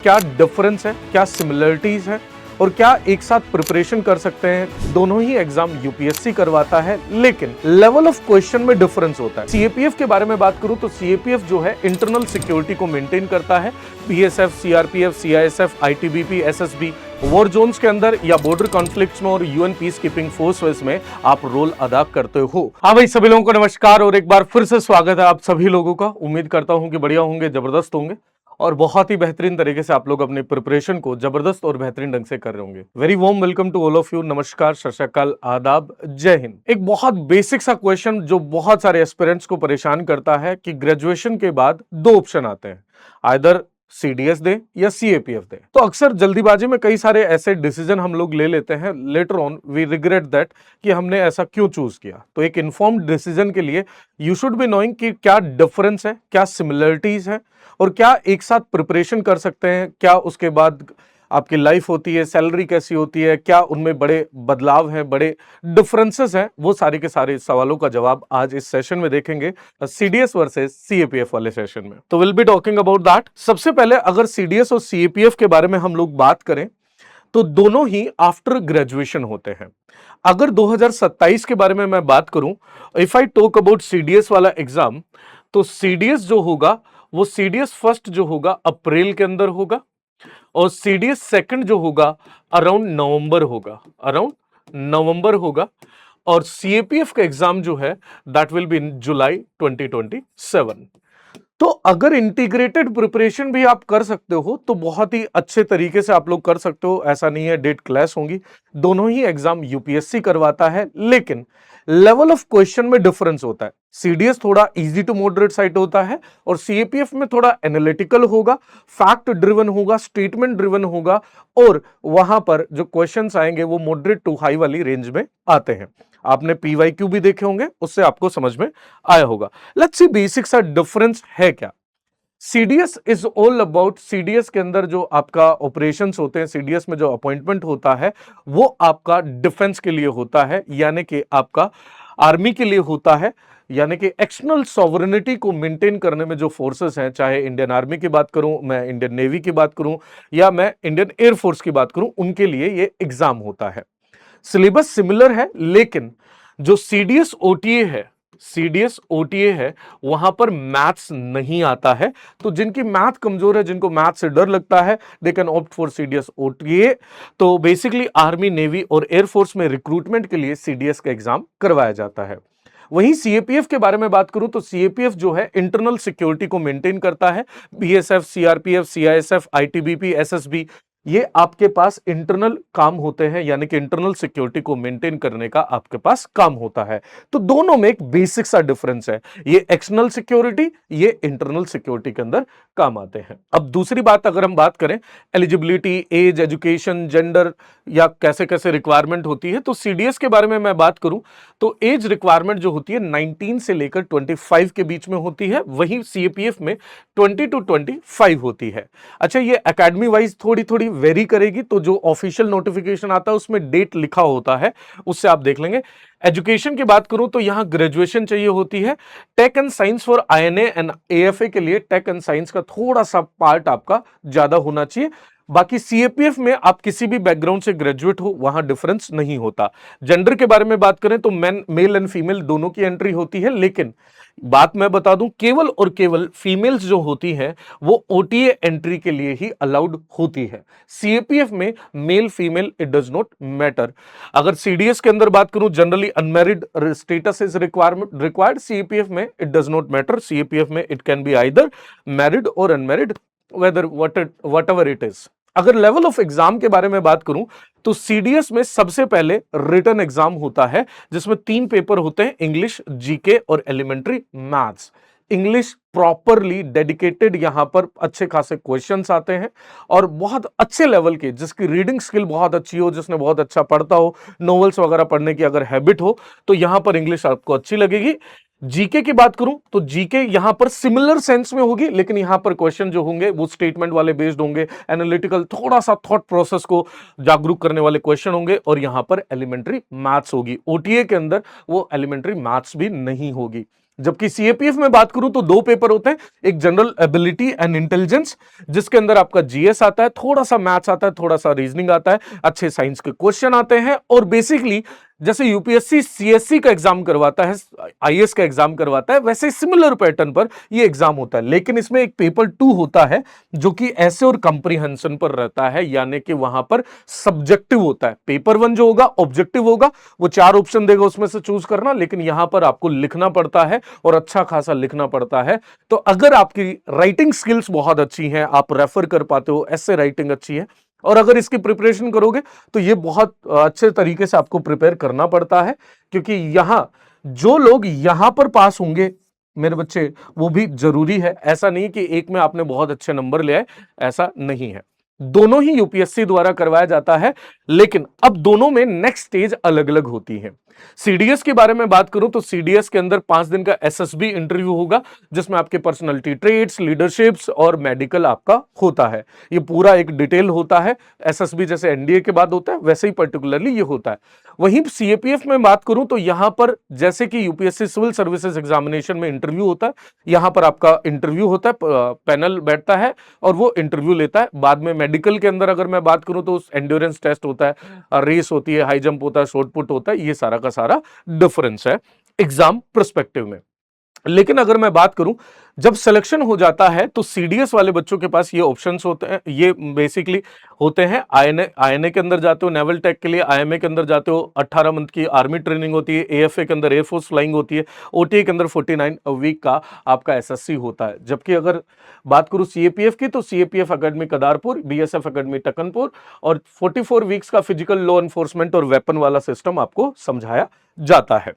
क्या डिफरेंस है, क्या सिमिलरिटीज है और क्या एक साथ प्रिपरेशन कर सकते हैं। दोनों ही एग्जाम यूपीएससी करवाता है, लेकिन लेवल ऑफ क्वेश्चन में डिफरेंस होता है। सीएपीएफ के बारे में बात करूं तो सीएपीएफ जो है इंटरनल सिक्योरिटी को मेंटेन करता है। BSF, CRPF, CISF, ITBP, SSB war zones के अंदर या बॉर्डर कॉन्फ्लिक्ट्स में और यूएन पीस कीपिंग फोर्सेस में आप रोल अदा करते हो। हाँ भाई, सभी लोगों को नमस्कार और एक बार फिर से स्वागत है आप सभी लोगों का। उम्मीद करता हूं कि बढ़िया होंगे, जबरदस्त होंगे और बहुत ही बेहतरीन तरीके से आप लोग अपने प्रिपरेशन को जबरदस्त और बेहतरीन ढंग से कर रहे होंगे। Very warm welcome to all of you. नमस्कार, सत श्री अकाल, आदाब, जय हिंद। एक बहुत बेसिक सा क्वेश्चन जो बहुत सारे एस्पिरेंट्स को परेशान करता है कि ग्रेजुएशन के बाद दो ऑप्शन आते हैं, आइदर सीडीएस दे या सीएपीएफ दे। तो अक्सर जल्दीबाजी में कई सारे ऐसे डिसीजन हम लोग ले लेते हैं, later on we regret that कि हमने ऐसा क्यों चूज किया। तो एक इन्फॉर्म्ड डिसीजन के लिए यू शुड बी नोइंग कि क्या डिफरेंस है, क्या सिमिलरिटीज है और क्या एक साथ प्रिपरेशन कर सकते हैं, क्या उसके बाद आपकी लाइफ होती है, सैलरी कैसी होती है, क्या उनमें बड़े बदलाव हैं, बड़े डिफरेंसेस हैं। वो सारे के सारे सवालों का जवाब आज इस सेशन में देखेंगे, सीडीएस वर्सेस सीएपीएफ वाले सेशन में। तो will be talking about that. सबसे पहले अगर सीडीएस और सीएपीएफ के बारे में हम लोग बात करें तो दोनों ही आफ्टर ग्रेजुएशन होते हैं। अगर 2027 के बारे में मैं बात करूं, if I talk about CDS वाला एग्जाम, तो सीडीएस जो होगा वो सीडीएस फर्स्ट जो होगा अप्रैल के अंदर होगा और सीडीएस सेकंड जो होगा अराउंड नवंबर होगा और सीएपीएफ का एग्जाम जो है दैट विल बी इन जुलाई 2027। तो अगर इंटीग्रेटेड प्रिपरेशन भी आप कर सकते हो तो बहुत ही अच्छे तरीके से आप लोग कर सकते हो। ऐसा नहीं है डेट क्लैश होंगी, दोनों ही एग्जाम यूपीएससी करवाता है, लेकिन लेवल ऑफ क्वेश्चन में डिफरेंस होता है। सीडीएस थोड़ा इजी टू मॉडरेट साइट होता है और सीएपीएफ में थोड़ा एनालिटिकल होगा, फैक्ट ड्रिवन होगा, स्टेटमेंट ड्रिवन होगा और वहां पर जो क्वेश्चंस आएंगे वो मॉडरेट टू हाई वाली रेंज में आते हैं। आपने पीवाईक्यू भी देखे होंगे, उससे आपको समझ में आया होगा। लेट्स सी बेसिक सा डिफरेंस है क्या। CDS is all about, CDS के अंदर जो आपका ऑपरेशंस होते हैं, सीडीएस में जो अपॉइंटमेंट होता है वो आपका डिफेंस के लिए होता है, यानी कि आपका आर्मी के लिए होता है, यानी कि एक्सटर्नल सॉवरेनिटी को मेंटेन करने में जो फोर्सेस हैं, चाहे इंडियन आर्मी की बात करूं, मैं इंडियन नेवी की बात करूं या मैं इंडियन एयरफोर्स की बात करूं, उनके लिए ये एग्जाम होता है। सिलेबस सिमिलर है, लेकिन जो सीडीएस ओटीए है वहां पर मैथ्स नहीं आता है। तो जिनकी मैथ कमजोर है, जिनको मैथ से डर लगता है, they can opt for CDS OTA. तो बेसिकली आर्मी, नेवी और एयरफोर्स में रिक्रूटमेंट के लिए सीडीएस का एग्जाम करवाया जाता है। वहीं सीएपीएफ के बारे में बात करूं तो सीएपीएफ जो है इंटरनल सिक्योरिटी को मेंटेन करता है। BSF, CRPF, CISF, ITBP, SSB, ये आपके पास इंटरनल काम होते हैं, यानी कि इंटरनल सिक्योरिटी को मेंटेन करने का आपके पास काम होता है। तो दोनों में एक बेसिक सा डिफरेंस है, ये एक्सटर्नल सिक्योरिटी, ये इंटरनल सिक्योरिटी के अंदर काम आते हैं। अब दूसरी बात अगर हम बात करें एलिजिबिलिटी, एज, एजुकेशन, जेंडर या कैसे कैसे रिक्वायरमेंट होती है, तो सीडीएस के बारे में मैं बात करूं तो एज रिक्वायरमेंट जो होती है 19 से लेकर 25 के बीच में होती है, वहीं सीएपीएफ में 20 to 25 होती है। अच्छा, ये एकेडमी वाइज थोड़ी थोड़ी वेरी करेगी, तो जो ऑफिशियल नोटिफिकेशन आता है उसमें डेट लिखा होता है, उससे आप देख लेंगे। एजुकेशन की बात करूं तो यहां ग्रेजुएशन चाहिए होती है। Tech and science for INA and AFA के लिए टेक एंड साइंस का थोड़ा सा पार्ट आपका ज्यादा होना चाहिए। बाकी सीएपीएफ में आप किसी भी बैकग्राउंड से ग्रेजुएट हो, वहां डिफरेंस नहीं होता। जेंडर के बारे में बात करें तो मेल एंड फीमेल दोनों की एंट्री होती है, लेकिन बात मैं बता दूं, केवल और केवल फीमेल्स जो होती हैं वो ओटीए एंट्री के लिए ही अलाउड होती है। सीएपीएफ में male female it does not matter. अगर सीडीएस के अंदर बात करूं, generally unmarried status is required, CAPF में it does not matter. CAPF में it can be either married और unmarried, whether whatever it is. अगर लेवल ऑफ एग्जाम के बारे में बात करूं तो सीडीएस में सबसे पहले रिटन एग्जाम होता है, जिसमें 3 पेपर होते हैं, इंग्लिश, जीके और elementary maths. English properly dedicated, यहां पर अच्छे खासे क्वेश्चंस आते हैं और बहुत अच्छे लेवल के, जिसकी रीडिंग स्किल बहुत अच्छी हो, जिसने बहुत अच्छा पढ़ता हो, नॉवेल्स वगैरह पढ़ने की अगर हैबिट हो, तो यहां पर इंग्लिश आपको अच्छी लगेगी। जीके की बात करूं तो जीके यहां पर सिमिलर सेंस में होगी, लेकिन यहां पर क्वेश्चन जो होंगे वो स्टेटमेंट वाले बेस्ड होंगे, एनालिटिकल, थोड़ा सा थॉट प्रोसेस को जागरूक करने वाले क्वेश्चन होंगे और यहां पर एलिमेंट्री मैथ्स होगी। ओटीए के अंदर वो एलिमेंट्री मैथ्स भी नहीं होगी। जबकि सीएपीएफ में बात करूं तो दो पेपर होते हैं, एक जनरल एबिलिटी एंड इंटेलिजेंस जिसके अंदर आपका जीएस आता है, थोड़ा सा मैथ्स आता है, थोड़ा सा रीजनिंग आता है, अच्छे साइंस के क्वेश्चन आते हैं, और बेसिकली जैसे यूपीएससी सीएससी का एग्जाम करवाता है, आईएएस का एग्जाम करवाता है, वैसे सिमिलर पैटर्न पर ये एग्जाम होता है। लेकिन इसमें एक पेपर 2 होता है जो कि ऐसे और कंप्रीहेंशन पर रहता है, यानी कि वहां पर सब्जेक्टिव होता है। पेपर 1 जो होगा ऑब्जेक्टिव होगा, वो 4 ऑप्शन देगा, उसमें से चूज करना, लेकिन यहां पर आपको लिखना पड़ता है और अच्छा खासा लिखना पड़ता है। तो अगर आपकी राइटिंग स्किल्स बहुत अच्छी हैं, आप रेफर कर पाते हो, ऐसे राइटिंग अच्छी है, और अगर इसकी प्रिपरेशन करोगे तो ये बहुत अच्छे तरीके से आपको प्रिपेयर करना पड़ता है, क्योंकि यहां जो लोग यहां पर पास होंगे मेरे बच्चे, वो भी जरूरी है। ऐसा नहीं कि एक में आपने बहुत अच्छे नंबर ले आए, ऐसा नहीं है। दोनों ही यूपीएससी द्वारा करवाया जाता है, लेकिन अब दोनों में नेक्स्ट स्टेज अलग अलग होती है। सीडीएस के बारे में बात करूं तो सीडीएस के अंदर 5 दिन का एसएसबी इंटरव्यू होगा, जिसमें आपके पर्सनालिटी ट्रेट्स, लीडरशिप्स और मेडिकल आपका होता है। ये पूरा एक डिटेल होता है। एसएसबी जैसे एनडीए के बाद होता है, वैसे ही पर्टिकुलरली ये होता है। वहीं सीएपीएफ में बात करूं तो यहां पर जैसे कि यूपीएससी सिविल सर्विसेज एग्जामिनेशन में इंटरव्यू होता है, यहां पर आपका इंटरव्यू होता है, पैनल बैठता है और वो इंटरव्यू लेता है। बाद में मेडिकल के अंदर अगर मैं बात करूं तो एंड्योरेंस टेस्ट होता है, रेस होती है, हाई जंप होता है, शॉर्ट पुट होता है, ये सारा का सारा डिफरेंस है एग्जाम पर्सपेक्टिव में। लेकिन अगर मैं बात करूं जब सिलेक्शन हो जाता है तो सीडीएस वाले बच्चों के पास ये ऑप्शंस होते हैं, ये बेसिकली होते हैं। आईएनए के अंदर जाते हो नेवल टेक के लिए, आईएमए के अंदर जाते हो 18 मंथ की आर्मी ट्रेनिंग होती है, एएफए के अंदर एयरफोर्स फ्लाइंग होती है, ओटीए के अंदर 49 वीक का आपका एसएससी होता है। जबकि अगर बात करूं सीएपीएफ की तो सीएपीएफ एकेडमी कदारपुर, बीएसएफ एकेडमी टकनपुर, और 44 वीक्स का फिजिकल लॉ एनफोर्समेंट और वेपन वाला सिस्टम आपको समझाया जाता है।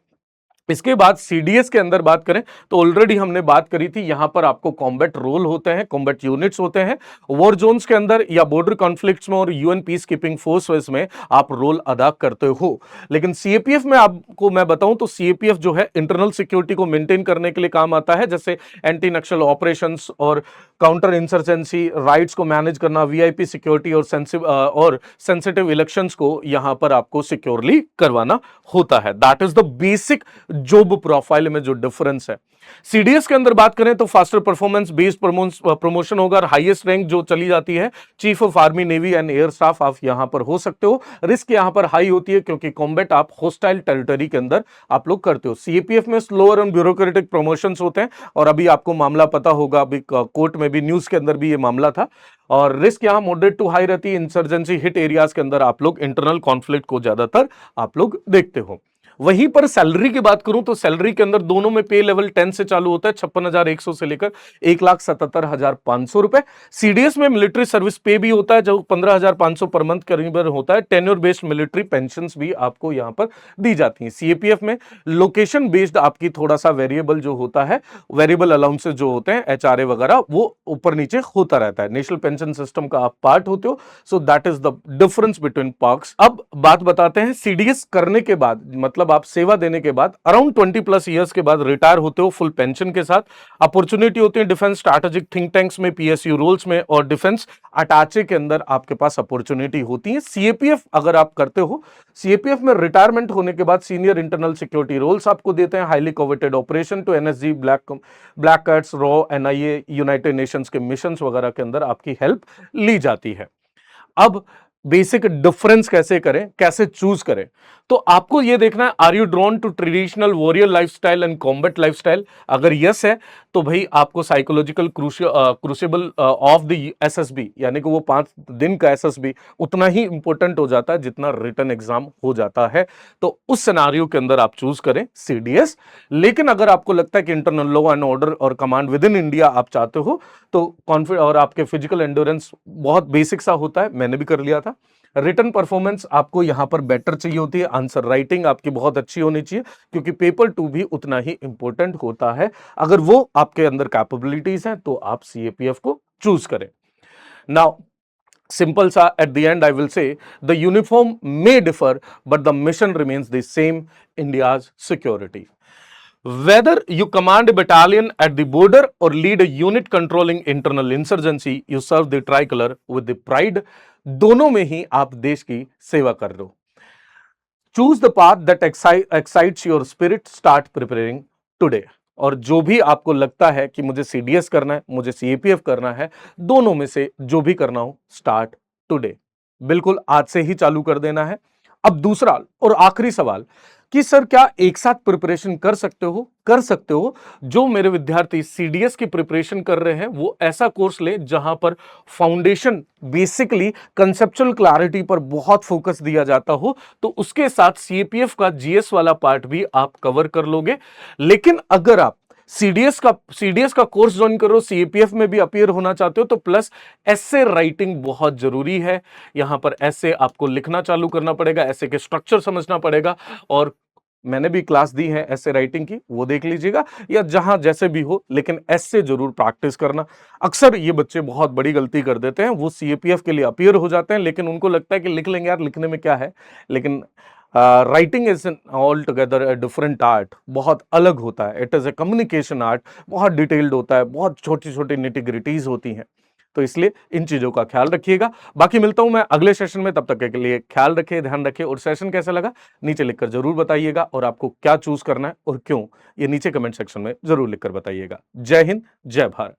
इसके बाद सीडीएस के अंदर बात करें तो ऑलरेडी हमने बात करी थी, यहां पर आपको कॉम्बैट रोल होते हैं, कॉम्बैट यूनिट्स होते हैं, वॉर जोन्स के अंदर या बॉर्डर कॉन्फ्लिक्ट्स में और यूएन पीस कीपिंग फोर्सेस में आप रोल अदा करते हो। लेकिन सीएपीएफ में आपको मैं बताऊं तो सीएपीएफ जो है इंटरनल सिक्योरिटी को मेंटेन करने के लिए काम आता है, जैसे एंटी नक्सल ऑपरेशंस और काउंटर इंसर्जेंसी, राइट्स को मैनेज करना, वीआईपी सिक्योरिटी और सेंसिटिव इलेक्शंस को यहां पर आपको सिक्योरली करवाना होता है। That is the basic job profile में जो डिफरेंस है। सीडीएस के अंदर बात करें तो फास्टर परफॉर्मेंस बेस्ड प्रमोशन होगा, और हाईएस्ट रैंक जो चली जाती है chief of army navy and air staff आप यहां पर हो सकते हो। रिस्क यहां पर हाई होती है क्योंकि कॉम्बैट आप होस्टाइल टेरिटरी के अंदर आप लोग करते हो। सीएपीएफ में स्लोअर एंड ब्यूरोक्रेटिक प्रमोशंस होते हैं, और अभी आपको मामला पता होगा, अभी कोर्ट में भी, न्यूज के अंदर भी ये मामला था। और रिस्क यहां मॉडरेट टू हाई रहती है। इंसर्जेंसी हिट एरियाज के अंदर आप लोग इंटरनल कॉन्फ्लिक्ट को ज्यादातर आप लोग देखते हो। वहीं पर सैलरी की बात करूं तो सैलरी के अंदर दोनों में पे लेवल 10 से चालू होता है, 56,100 से लेकर 1,77,500 रुपए। सीडीएस में मिलिट्री सर्विस पे भी होता है जो 15,500 पर मंथ करीबन होता है। टेन्योर बेस्ड मिलिट्री पेंशंस भी आपको यहां पर दी जाती हैं। सीएपीएफ में लोकेशन बेस्ड आपकी थोड़ा सा वेरिएबल जो होता है, वेरिएबल अलाउंसेस जो होते हैं, एचआरए वगैरह, वो ऊपर नीचे होता रहता है। नेशनल पेंशन सिस्टम का आप पार्ट होते हो, so that is the difference between parks. अब बात बताते हैं सीडीएस करने के बाद, मतलब आप सेवा देने के बाद अराउंड 20+ ईयर्स के बाद रिटायर होते हो फुल पेंशन के साथ। अपॉर्चुनिटी होती है डिफेंस स्ट्रैटेजिक थिंक टैंक्स में, पीएसयू रोल्स में, और डिफेंस अटैचे के अंदर आपके पास अपॉर्चुनिटी होती है। सीएपीएफ अगर आप करते हो, सीएपीएफ में रिटायरमेंट होने के बाद सीनियर इंटरनल सिक्योरिटी रोल्स आपको देते हैं, highly coveted operation to NSG, black cats, रॉ, एनआईए, यूनाइटेड नेशंस के मिशंस वगैरह के अंदर आपकी हेल्प ली जाती है। अब बेसिक डिफरेंस कैसे करें, कैसे चूज करें, तो आपको यह देखना है, are you drawn to traditional warrior lifestyle and combat lifestyle? अगर यस है तो भाई आपको psychological crucible of the SSB, यानी कि वो 5 दिन का एसएसबी उतना ही इंपॉर्टेंट हो जाता है जितना रिटन एग्जाम हो जाता है। तो उस सिनेरियो के अंदर आप चूज करें सीडीएस। लेकिन अगर आपको लगता है कि इंटरनल लॉ एंड ऑर्डर और कमांड विद इन इंडिया आप चाहते हो, तो कॉन्फिडेंस और आपके फिजिकल एंड्योरेंस बहुत बेसिक सा होता है, मैंने भी कर लिया था। रिटन परफॉर्मेंस आपको यहां पर बेटर चाहिए होती है, आंसर राइटिंग आपकी बहुत अच्छी होनी चाहिए, क्योंकि पेपर 2 भी उतना ही इंपॉर्टेंट होता है। अगर वो आपके अंदर कैपेबिलिटीज हैं तो आप सीएपीएफ को चूज करें। नाउ सिंपल सा at the and I will say, the uniform may differ but the mission remains the same, India's security. Whether you command a battalion at the border or lead a unit controlling internal insurgency, you serve the tricolor with the pride. दोनों में ही आप देश की सेवा कर रहे हो। Choose the path that excites your spirit. Start preparing today. और जो भी आपको लगता है कि मुझे सीडीएस करना है, मुझे सीएपीएफ करना है, दोनों में से जो भी करना हो, स्टार्ट टुडे। बिल्कुल आज से ही चालू कर देना है। अब दूसरा और आखिरी सवाल कि सर क्या एक साथ प्रिपरेशन कर सकते हो? कर सकते हो। जो मेरे विद्यार्थी सीडीएस की प्रिपरेशन कर रहे हैं वो ऐसा कोर्स ले जहां पर फाउंडेशन बेसिकली कंसेप्चुअल क्लैरिटी पर बहुत फोकस दिया जाता हो, तो उसके साथ सीएपीएफ का जीएस वाला पार्ट भी आप कवर कर लोगे। लेकिन अगर आप सीडीएस का कोर्स ज्वाइन करो, सीएपीएफ में भी अपीयर होना चाहते हो, तो प्लस एसे राइटिंग बहुत जरूरी है। यहां पर एसे आपको लिखना चालू करना पड़ेगा, एसे के स्ट्रक्चर समझना पड़ेगा। और मैंने भी क्लास दी है एसे राइटिंग की, वो देख लीजिएगा, या जहां जैसे भी हो, लेकिन एसे जरूर प्रैक्टिस करना। अक्सर ये बच्चे बहुत बड़ी गलती कर देते हैं, वो सीएपीएफ के लिए अपीयर हो जाते हैं, लेकिन उनको लगता है कि लिख लेंगे यार, लिखने में क्या है। लेकिन writing is an all together a different art, बहुत अलग होता है। It is a communication art, बहुत डिटेल्ड होता है, बहुत छोटी छोटी निटिग्रिटीज होती हैं। तो इसलिए इन चीजों का ख्याल रखिएगा। बाकी मिलता हूं मैं अगले सेशन में, तब तक के लिए ख्याल रखिए, ध्यान रखिए। और सेशन कैसा लगा नीचे लिखकर जरूर बताइएगा, और आपको क्या चूज करना है और क्यों, ये नीचे कमेंट सेक्शन में जरूर लिखकर बताइएगा। जय हिंद, जय भारत।